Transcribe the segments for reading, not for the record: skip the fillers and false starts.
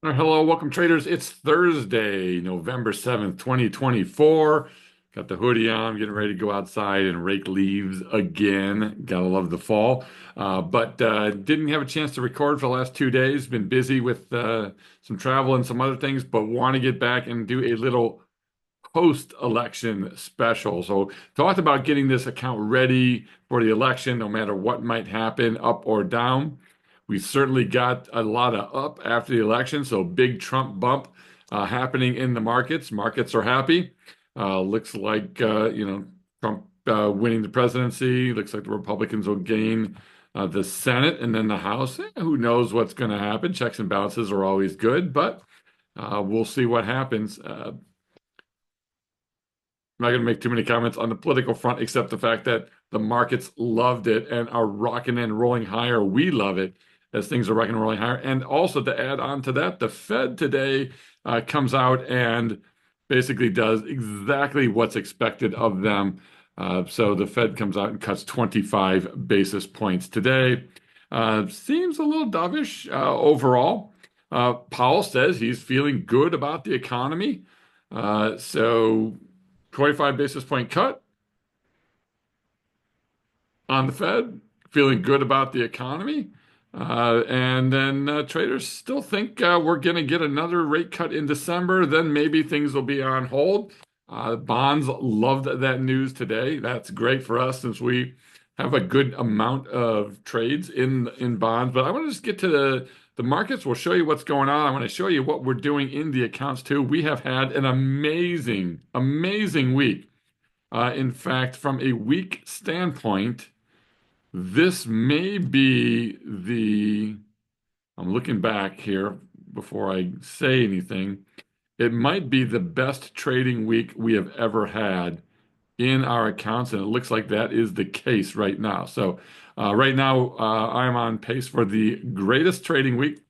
Hello, welcome traders. It's Thursday, November 7th, 2024. Got the hoodie on, getting ready to go outside and rake leaves again. Gotta love the fall. But didn't have a chance to record for the last 2 days. Been busy with some travel and some other things, but want to get back and do a little post-election special. So talked about getting this account ready for the election, no matter what might happen, up or down. We certainly got a lot of up after the election, so big Trump bump happening in the markets. Markets are happy. Looks like Trump winning the presidency. Looks like the Republicans will gain the Senate and then the House. Who knows what's going to happen? Checks and balances are always good, but we'll see what happens. I'm not going to make too many comments on the political front, except the fact that the markets loved it and are rocking and rolling higher. We love it as things are rocking and rolling higher. And also to add on to that, the Fed today comes out and basically does exactly what's expected of them. So the Fed comes out and cuts 25 basis points today. Seems a little dovish overall. Powell says he's feeling good about the economy. So 25 basis point cut on the Fed, feeling good about the economy. And then traders still think we're going to get another rate cut in December. Then maybe things will be on hold. Bonds loved that news today. That's great for us since we have a good amount of trades in bonds. But I want to just get to the markets. We'll show you what's going on. I want to show you what we're doing in the accounts too. We have had an amazing, amazing week. In fact, from a week standpoint, this may be I'm looking back here before I say anything. It might be the best trading week we have ever had in our accounts, and it looks like that is the case right now. So, right now, I'm on pace for the greatest trading week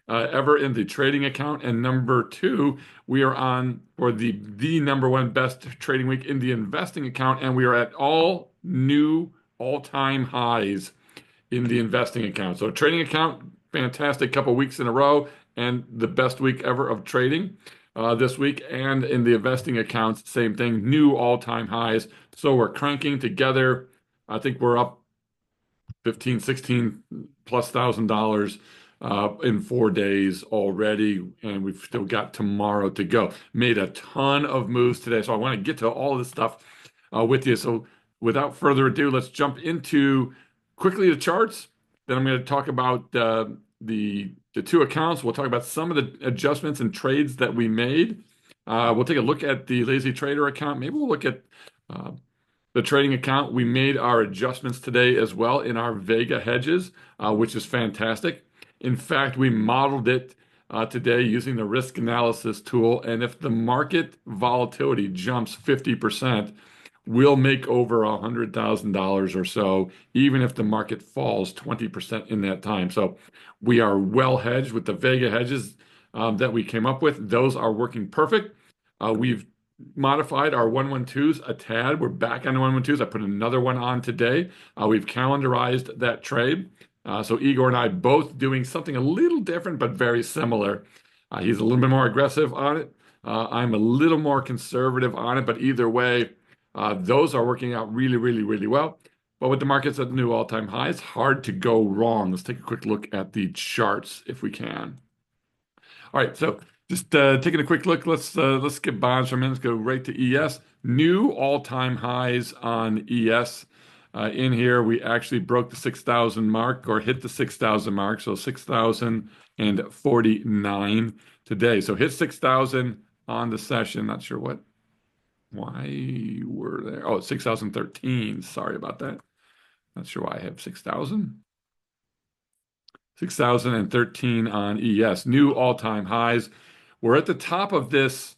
ever in the trading account. And number two, we are on for the number one best trading week in the investing account, and we are at all new all-time highs in the investing account. So trading account, fantastic couple weeks in a row, and the best week ever of trading this week. And in the investing accounts, same thing, new all-time highs. So we're cranking together. I think we're up 15, 16 plus $1,000 in 4 days already, and we've still got tomorrow to go. Made a ton of moves today, so I want to get to all of this stuff with you. So without further ado, let's jump into quickly the charts. Then I'm going to talk about the two accounts. We'll talk about some of the adjustments and trades that we made. We'll take a look at the Lazy Trader account. Maybe we'll look at the trading account. We made our adjustments today as well in our Vega hedges, which is fantastic. In fact, we modeled it today using the risk analysis tool. And if the market volatility jumps 50%, we'll make over $100,000 or so, even if the market falls 20% in that time. So we are well hedged with the Vega hedges that we came up with. Those are working perfect. We've modified our 112s a tad. We're back on the 112s. I put another one on today. We've calendarized that trade. So Igor and I both doing something a little different, but very similar. He's a little bit more aggressive on it. I'm a little more conservative on it, but either way, those are working out really, really, really well. But with the markets at new all-time highs, hard to go wrong. Let's take a quick look at the charts if we can. All right, so just taking a quick look. Let's skip bonds for a minute. Let's go right to ES. New all-time highs on ES. In here, we actually broke the 6,000 mark or hit the 6,000 mark. So 6,049 today. So hit 6,000 on the session. Not sure why we're there. Oh, 6,013. Sorry about that. Not sure why I have 6,000. 6,013 on ES. New all-time highs. We're at the top of this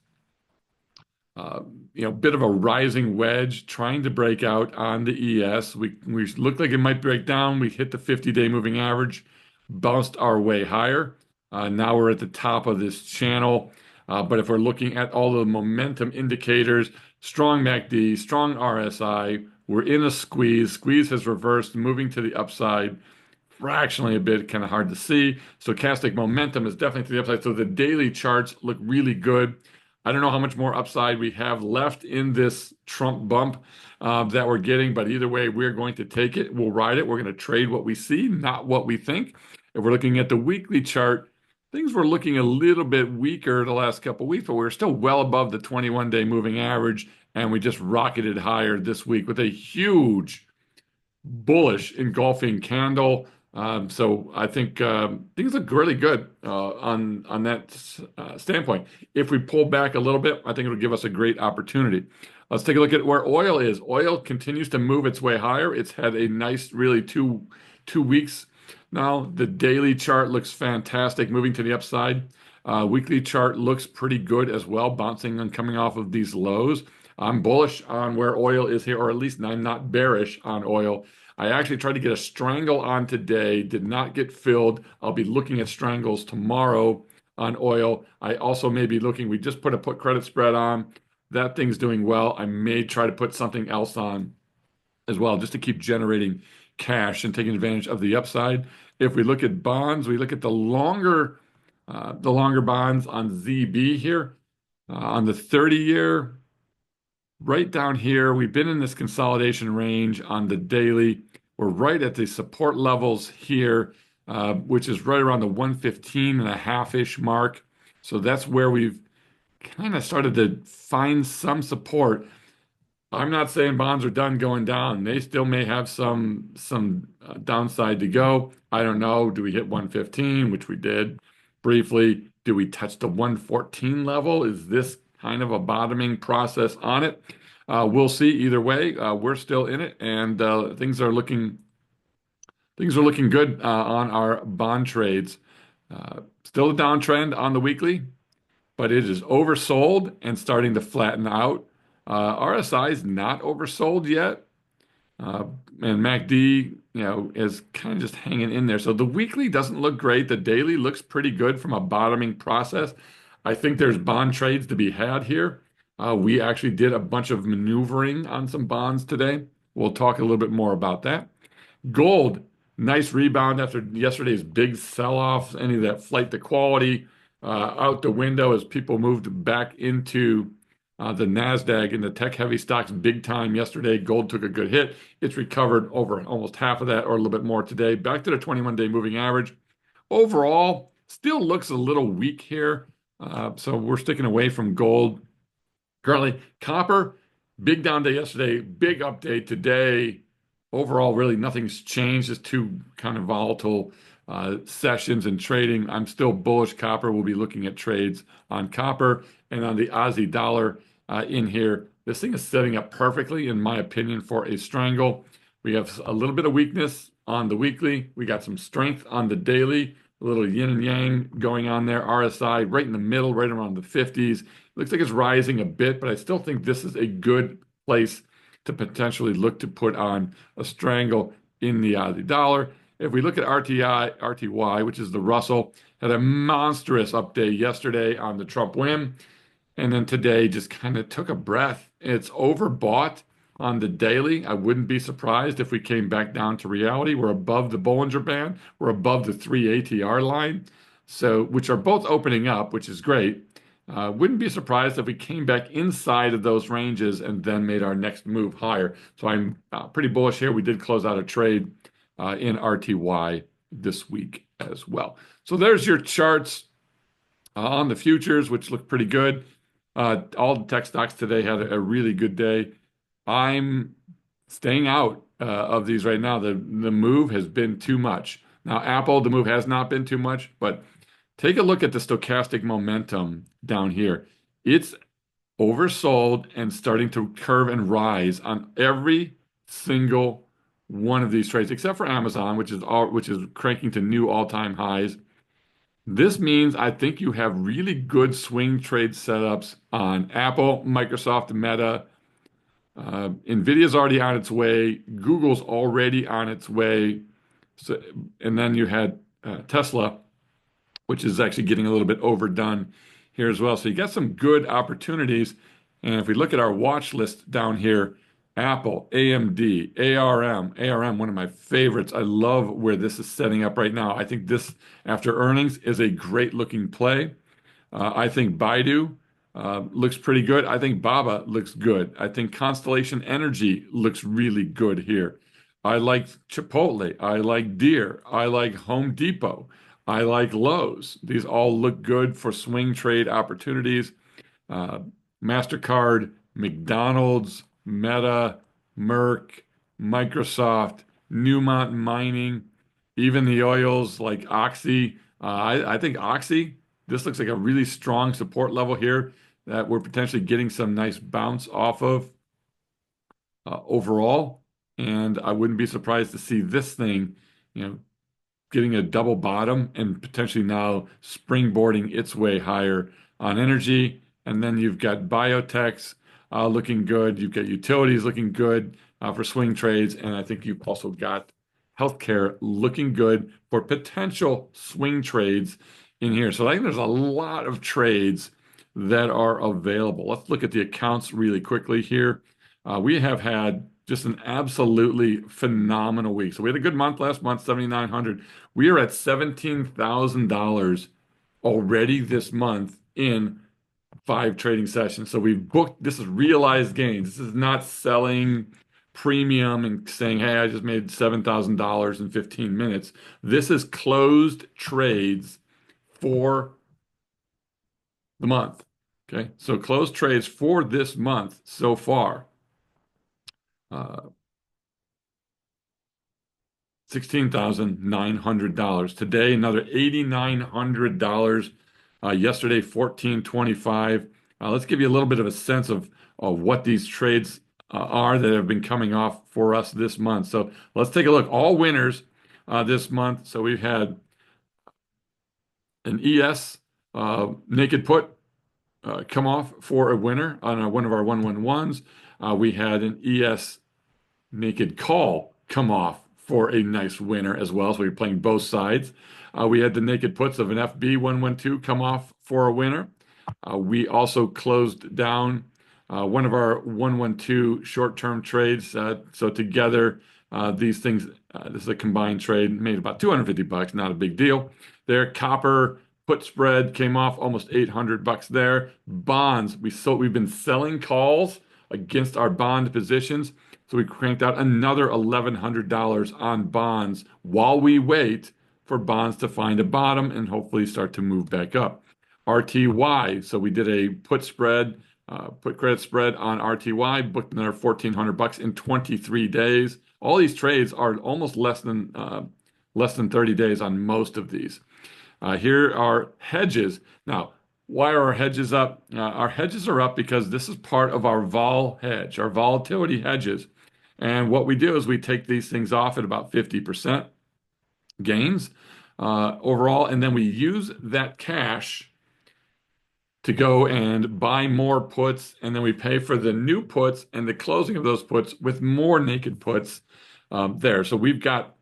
bit of a rising wedge trying to break out on the ES. We looked like it might break down. We hit the 50-day moving average, bounced our way higher. Now we're at the top of this channel. But if we're looking at all the momentum indicators, strong MACD, strong RSI, we're in a squeeze. Squeeze has reversed, moving to the upside. fractionally a bit, kind of hard to see. Stochastic momentum is definitely to the upside. So the daily charts look really good. I don't know how much more upside we have left in this Trump bump that we're getting, but either way, we're going to take it. We'll ride it. We're going to trade what we see, not what we think. If we're looking at the weekly chart, things were looking a little bit weaker the last couple of weeks, but we were still well above the 21-day moving average, and we just rocketed higher this week with a huge bullish engulfing candle. So I think things look really good on that standpoint. If we pull back a little bit, I think it'll give us a great opportunity. Let's take a look at where oil is. Oil continues to move its way higher. It's had a nice, really two weeks now. The daily chart looks fantastic, moving to the upside. Weekly chart looks pretty good as well, bouncing and coming off of these lows. I'm bullish on where oil is here, or at least I'm not bearish on oil. I actually tried to get a strangle on today, did not get filled. I'll be looking at strangles tomorrow on oil. I also may be looking, we just put a put credit spread on. That thing's doing well. I may try to put something else on as well, just to keep generating cash and taking advantage of the upside. If we look at bonds, we look at the longer bonds on ZB here, on the 30-year. Right down here, we've been in this consolidation range on the daily. We're right at the support levels here, which is right around the 115 and a half-ish mark. So that's where we've kind of started to find some support. I'm not saying bonds are done going down. They still may have some downside to go. I don't know. Do we hit 115, which we did briefly? Do we touch the 114 level? Is this kind of a bottoming process on it? We'll see. Either way, we're still in it, and things are looking good on our bond trades. Still a downtrend on the weekly, but it is oversold and starting to flatten out. RSI is not oversold yet, and MACD, is kind of just hanging in there. So the weekly doesn't look great. The daily looks pretty good from a bottoming process. I think there's bond trades to be had here. We actually did a bunch of maneuvering on some bonds today. We'll talk a little bit more about that. Gold, nice rebound after yesterday's big sell-off. Any of that flight to quality out the window as people moved back into the NASDAQ and the tech-heavy stocks big time yesterday. Gold took a good hit. It's recovered over almost half of that or a little bit more today. Back to the 21-day moving average. Overall, still looks a little weak here. So we're sticking away from gold. Currently, copper, big down day yesterday, big update today. Overall, really nothing's changed. Just two kind of volatile sessions in trading. I'm still bullish copper. We'll be looking at trades on copper and on the Aussie dollar in here. This thing is setting up perfectly, in my opinion, for a strangle. We have a little bit of weakness on the weekly. We got some strength on the daily. A little yin and yang going on there. RSI right in the middle, right around the 50s. Looks like it's rising a bit, but I still think this is a good place to potentially look to put on a strangle in the Aussie dollar. If we look at RTY, which is the Russell, had a monstrous update yesterday on the Trump whim, and then today just kind of took a breath. It's overbought on the daily. I wouldn't be surprised if we came back down to reality. We're above the Bollinger Band. We're above the 3 ATR line, so which are both opening up, which is great. Wouldn't be surprised if we came back inside of those ranges and then made our next move higher. So I'm pretty bullish here. We did close out a trade in RTY this week as well. So there's your charts on the futures, which look pretty good. All the tech stocks today had a really good day. I'm staying out of these right now. The move has been too much. Now, Apple, the move has not been too much, but take a look at the stochastic momentum down here. It's oversold and starting to curve and rise on every single one of these trades, except for Amazon, which is cranking to new all-time highs. This means I think you have really good swing trade setups on Apple, Microsoft, Meta. Nvidia's already on its way. Google's already on its way. So, and then you had Tesla, which is actually getting a little bit overdone here as well. So you got some good opportunities. And if we look at our watch list down here, Apple, AMD, ARM, one of my favorites. I love where this is setting up right now. I think this, after earnings, is a great looking play. I think Baidu looks pretty good. I think Baba looks good. I think Constellation Energy looks really good here. I like Chipotle. I like Deere. I like Home Depot. I like Lowe's. These all look good for swing trade opportunities. uh, MasterCard, McDonald's, Meta, Merck, Microsoft, Newmont Mining, even the oils like Oxy. I think Oxy, this looks like a really strong support level here that we're potentially getting some nice bounce off of overall. And I wouldn't be surprised to see this thing, you know, getting a double bottom and potentially now springboarding its way higher on energy. And then you've got biotechs looking good. You've got utilities looking good for swing trades. And I think you've also got healthcare looking good for potential swing trades in here. So I think there's a lot of trades that are available. Let's look at the accounts really quickly here. We have had just an absolutely phenomenal week. So we had a good month last month, 7,900. We are at $17,000 already this month in 5 trading sessions. So we've booked, this is realized gains. This is not selling premium and saying, hey, I just made $7,000 in 15 minutes. This is closed trades for the month. Okay. So closed trades for this month so far. Uh, $16,900. Today, another $8,900. Yesterday, 1425. Let's give you a little bit of a sense of what these trades are that have been coming off for us this month. So let's take a look. All winners this month. So we've had an ES naked put come off for a winner on one of our 111s. We had an ES naked call come off for a nice winner as well. So we were playing both sides. We had the naked puts of an FB 112 come off for a winner. We also closed down one of our 112 short-term trades. So together, these things, this is a combined trade, made about 250 bucks, not a big deal. There, copper put spread came off almost 800 bucks there. Bonds, we've been selling calls against our bond positions. So we cranked out another $1,100 on bonds while we wait for bonds to find a bottom and hopefully start to move back up. RTY, so we did a put spread, put credit spread on RTY, booked another 1,400 bucks in 23 days. All these trades are almost less than 30 days on most of these. Here are hedges. Now, why are our hedges up? Our hedges are up because this is part of our vol hedge, our volatility hedges. And what we do is we take these things off at about 50% gains overall, and then we use that cash to go and buy more puts, and then we pay for the new puts and the closing of those puts with more naked puts there. So we've got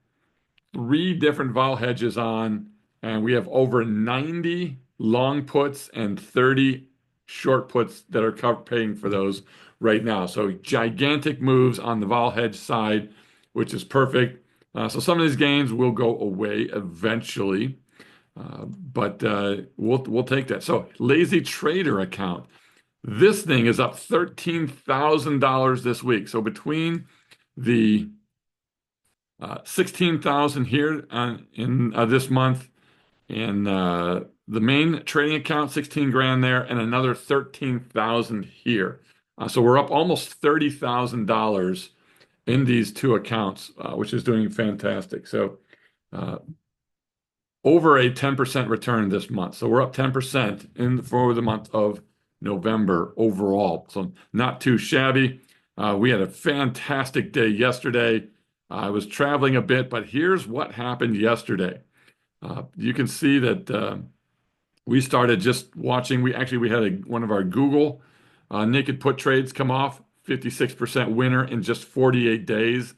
3 different vol hedges on, and we have over 90 long puts and 30 short puts that are paying for those right now. So gigantic moves on the vol hedge side, which is perfect. So some of these gains will go away eventually, but we'll take that. So lazy trader account. This thing is up $13,000 this week. So between the 16,000 here in this month, and the main trading account, 16 grand there, and another 13,000 here. So we're up almost $30,000 in these 2 accounts, which is doing fantastic. So over a 10% return this month. So we're up 10% for the month of November overall. So not too shabby. We had a fantastic day yesterday. I was traveling a bit, but here's what happened yesterday. You can see that we started just watching. We had one of our Google naked put trades come off, 56% winner in just 48 days.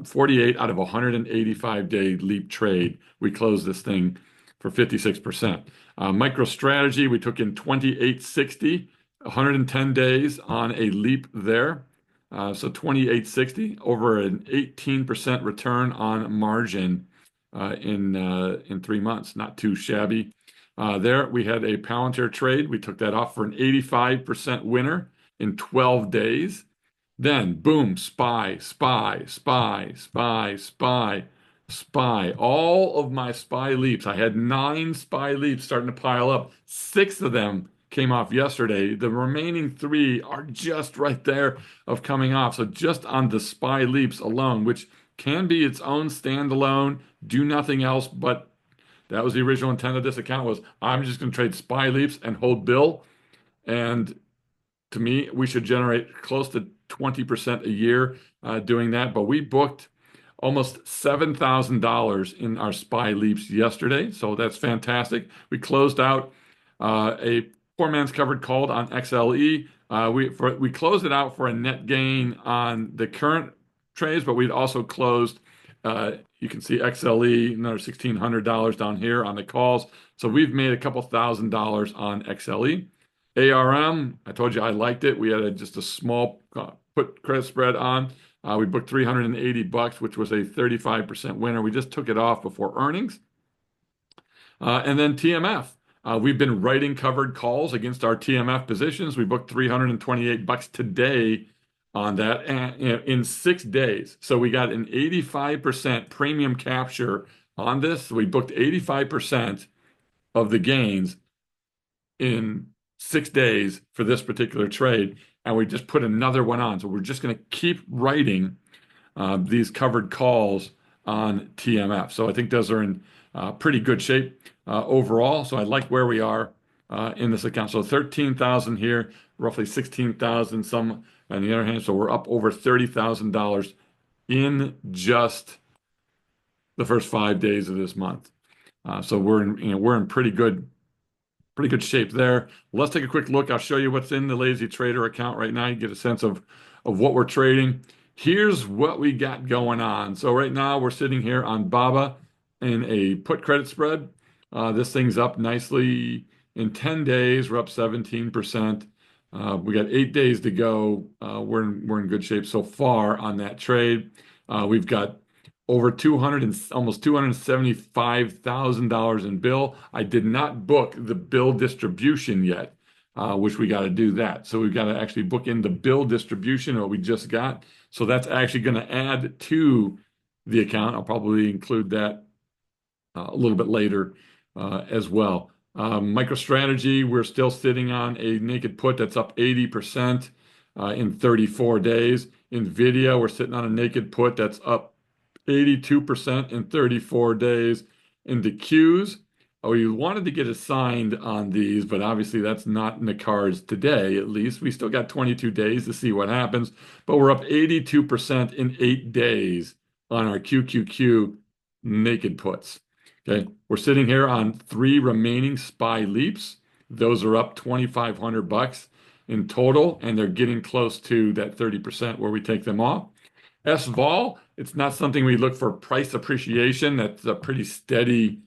48 out of 185-day leap trade. We closed this thing for 56%. MicroStrategy, we took in 2860, 110 days on a leap there. So 28.60 over an 18% return on margin in 3 months. Not too shabby. There we had a Palantir trade. We took that off for an 85% winner in 12 days. Then boom, SPY, SPY, SPY, SPY, SPY, SPY. All of my SPY leaps. I had 9 SPY leaps starting to pile up. 6 of them came off yesterday. The remaining 3 are just right there of coming off. So just on the SPY leaps alone, which can be its own standalone, do nothing else, but that was the original intent of this account was I'm just going to trade SPY leaps and hold Bill. And to me, we should generate close to 20% a year doing that. But we booked almost $7,000 in our SPY leaps yesterday. So that's fantastic. We closed out a poor man's covered call on XLE. We closed it out for a net gain on the current trades, but we'd also closed, you can see XLE, another $1,600 down here on the calls. So we've made a couple $1,000s on XLE. ARM, I told you I liked it. We had just a small put credit spread on. We booked $380, which was a 35% winner. We just took it off before earnings. And then TMF. We've been writing covered calls against our TMF positions. We booked $328 today on that in 6 days. So we got an 85% premium capture on this. We booked 85% of the gains in 6 days for this particular trade, and we just put another one on. So we're just going to keep writing these covered calls on TMF. So I think those are in pretty good shape overall. So I like where we are in this account. So 13,000 here, roughly 16,000 some on the other hand. So we're up over $30,000 in just the first 5 days of this month. So we're in pretty good shape there. Let's take a quick look. I'll show you what's in the Lazy Trader account right now. You get a sense of what we're trading. Here's what we got going on. So right now we're sitting here on BABA in a put credit spread. This thing's up nicely. In 10 days, we're up 17%. We got 8 days to go. We're in good shape so far on that trade. We've got over almost $275,000 in bill. I did not book the bill distribution yet, which we got to do that. So we've got to actually book in the bill distribution, what we just got. So that's actually going to add to the account. I'll probably include that a little bit later as well. MicroStrategy, we're still sitting on a naked put that's up 80% in 34 days. NVIDIA, we're sitting on a naked put that's up 82% in 34 days. In the Qs, we wanted to get assigned on these, but obviously that's not in the cards today, at least. We still got 22 days to see what happens, but we're up 82% in 8 days on our QQQ naked puts. Okay, we're sitting here on 3 remaining SPY leaps. Those are up $2,500 in total, and they're getting close to that 30% where we take them off. SVOL, it's not something we look for price appreciation. That's a pretty steady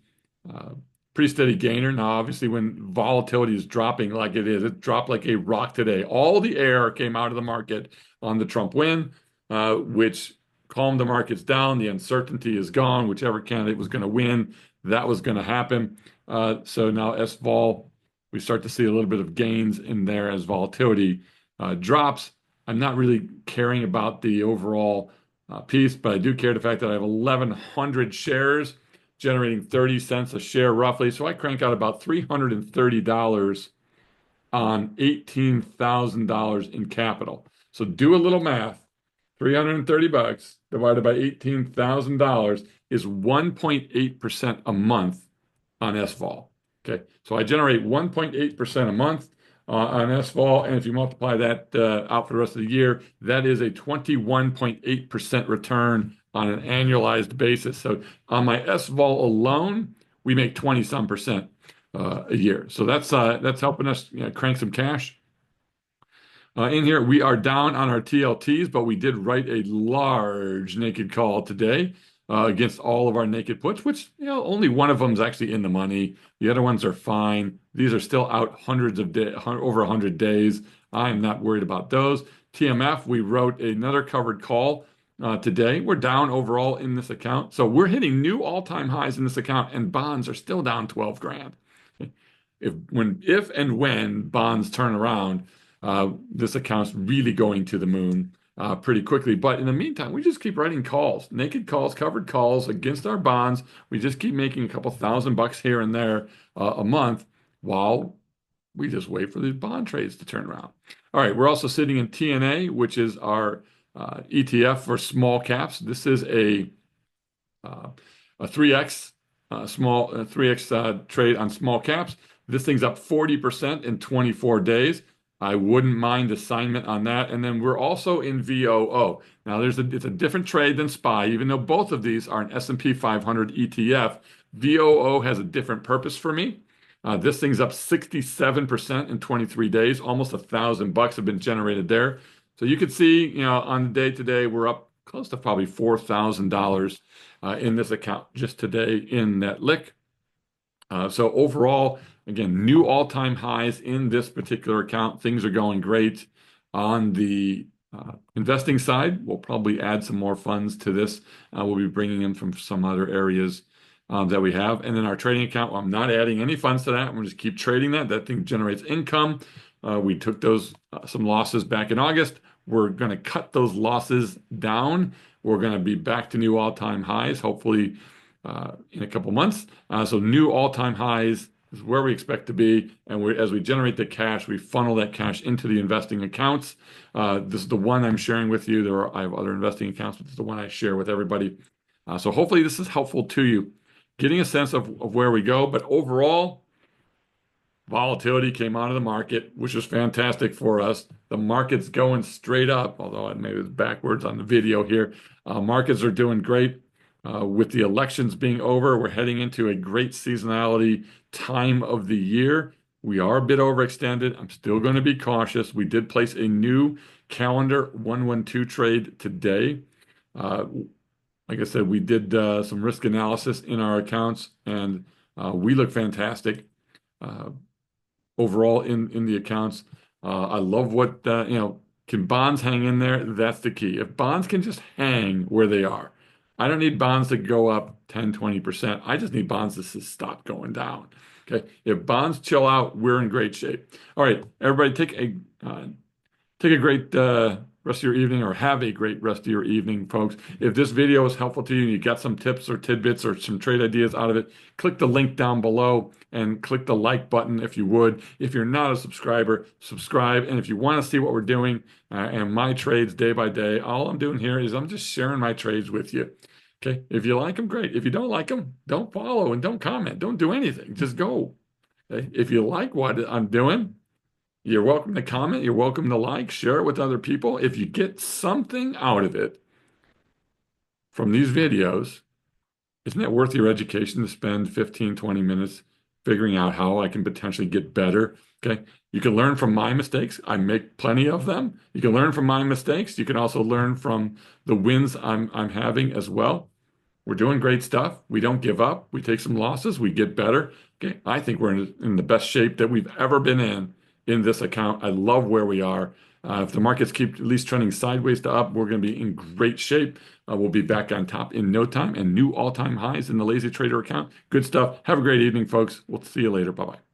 gainer. Now, obviously, when volatility is dropping like it is, it dropped like a rock today. All the air came out of the market on the Trump win, which calmed the markets down. The uncertainty is gone. Whichever candidate was going to win, that was going to happen. So now SVOL, we start to see a little bit of gains in there as volatility drops. I'm not really caring about the overall piece, but I do care the fact that I have 1,100 shares generating 30 cents a share roughly. So I crank out about $330 on $18,000 in capital. So do a little math. $330 divided by $18,000 is 1.8% a month on SVOL. Okay, so I generate 1.8% a month on SVOL, and if you multiply that out for the rest of the year, that is a 21.8% return on an annualized basis. So on my SVOL alone, we make 20-some percent a year. So that's helping us crank some cash. In here, we are down on our TLTs, but we did write a large naked call today against all of our naked puts, which only one of them is actually in the money. The other ones are fine. These are still out hundreds of days, over 100 days. I'm not worried about those. TMF, we wrote another covered call today. We're down overall in this account. So we're hitting new all-time highs in this account, and bonds are still down 12 grand. If and when bonds turn around, this account's really going to the moon pretty quickly. But in the meantime, we just keep writing calls, naked calls, covered calls against our bonds. We just keep making a couple $1,000 here and there a month while we just wait for these bond trades to turn around. All right, we're also sitting in TNA, which is our ETF for small caps. This is uh, a 3x small 3x trade on small caps. This thing's up 40% in 24 days. I wouldn't mind assignment on that. And then we're also in VOO. Now it's a different trade than SPY, even though both of these are an S&P 500 ETF. VOO has a different purpose for me. This thing's up 67% in 23 days. Almost $1,000 have been generated there. So you could see, on the day today, we're up close to probably $4,000 in this account just today in that lick. So overall, again, new all-time highs in this particular account. Things are going great. On the investing side, we'll probably add some more funds to this. We'll be bringing in from some other areas that we have. And then our trading account, well, I'm not adding any funds to that. I'm going to just keep trading that. That thing generates income. We took those some losses back in August. We're going to cut those losses down. We're going to be back to new all-time highs, hopefully in a couple months. So new all-time highs is where we expect to be. And as we generate the cash, we funnel that cash into the investing accounts. This is the one I'm sharing with you. I have other investing accounts, but this is the one I share with everybody. So hopefully this is helpful to you, getting a sense of where we go. But overall, volatility came out of the market, which was fantastic for us. The market's going straight up, although maybe it's backwards on the video here. Markets are doing great. With the elections being over, we're heading into a great seasonality time of the year. We are a bit overextended. I'm still going to be cautious. We did place a new calendar 112 trade today. Like I said, we did some risk analysis in our accounts, and we look fantastic overall in the accounts. I love what, can bonds hang in there? That's the key. If bonds can just hang where they are, I don't need bonds to go up 10, 20%. I just need bonds to stop going down. Okay. If bonds chill out, we're in great shape. All right, everybody, take a great rest of your evening, or have a great rest of your evening, folks. If this video was helpful to you and you got some tips or tidbits or some trade ideas out of it, click the link down below and click the like button if you would. If you're not a subscriber, subscribe. And if you want to see what we're doing and my trades day by day, all I'm doing here is I'm just sharing my trades with you. Okay. If you like them, great. If you don't like them, don't follow and don't comment. Don't do anything. Just go. Okay? If you like what I'm doing, you're welcome to comment. You're welcome to like, share it with other people. If you get something out of it from these videos, isn't it worth your education to spend 15, 20 minutes figuring out how I can potentially get better? Okay. You can learn from my mistakes. I make plenty of them. You can learn from my mistakes. You can also learn from the wins I'm having as well. We're doing great stuff. We don't give up. We take some losses. We get better. Okay. I think we're in the best shape that we've ever been in this account. I love where we are. If the markets keep at least trending sideways to up, we're going to be in great shape. We'll be back on top in no time, and new all-time highs in the Lazy Trader account. Good stuff. Have a great evening, folks. We'll see you later. Bye-bye.